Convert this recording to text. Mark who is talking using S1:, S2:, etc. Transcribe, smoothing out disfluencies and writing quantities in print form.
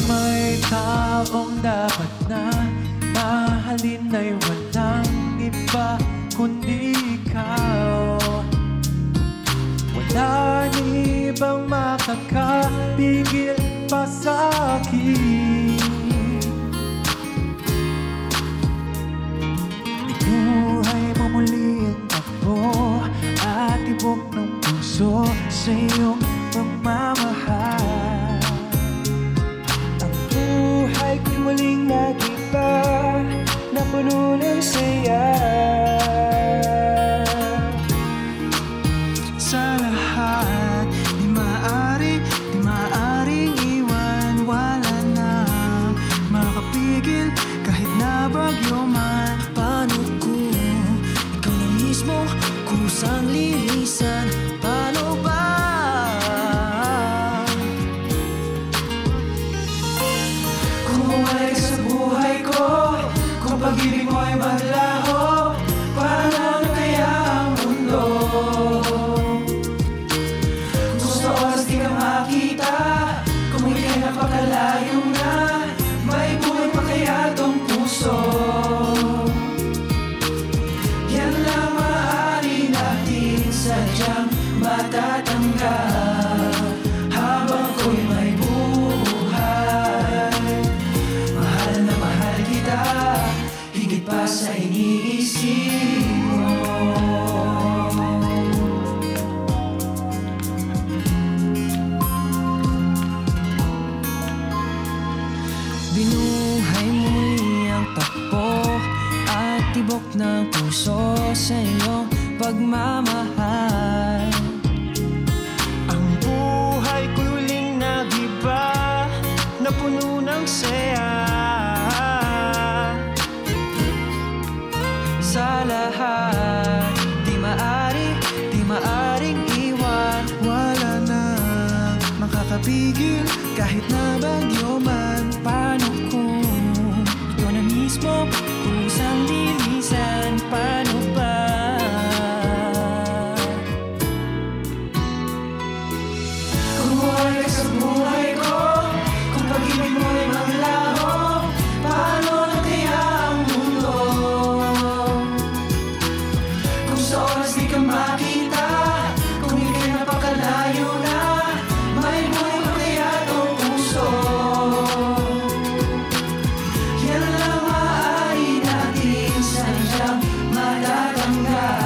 S1: May taong dapat na mahalin ay walang iba kundi ikaw. Wala ni ibang makakapigil pa sa'kin. Binuhay mo muli ang takbo at tibok ng puso sa iyong pagmamahal. Ang buhay ko'y muling nag-iba na puno ng saya. Sa lahat, di maaaring iwan. Wala na makapigil kahit na bagyo man.
S2: Paano kung ikaw na mismo kusang lilisan? Paano ba?
S1: Kung mawala ka sa buhay ko, kung pag-ibig mo ay maglaho, paano kaya ang mundo? Kung sa oras di ka makita, kung ika'y napakalayo na, may buhay pa kaya tong puso? Yan lang maaari natin sadyang matatanggap habang ko'y may buhay. Mahal na mahal kita, higit pa sa iniisip mo.
S2: Binuhay mo muli ang takbo at tibok ng puso sa iyong pagmamahal.
S1: Ang buhay ko'y huling nag-iba na puno ng saya.
S2: Sa lahat, di maaring iwan.
S1: Wala na makakapigil kahit na bagyo man.
S2: Paano kung ikaw na mismo kusang lilisan? Paano ba?
S1: Kung mawala ka sa buhay ko, kung pag-ibig mo ay maglaho, paano na kaya ang mundo? Kung sa oras di ka makita, kung ika'y napakalayo na, may buhay pa kaya tong puso? Yan lang maaari natin sadyang matatanggap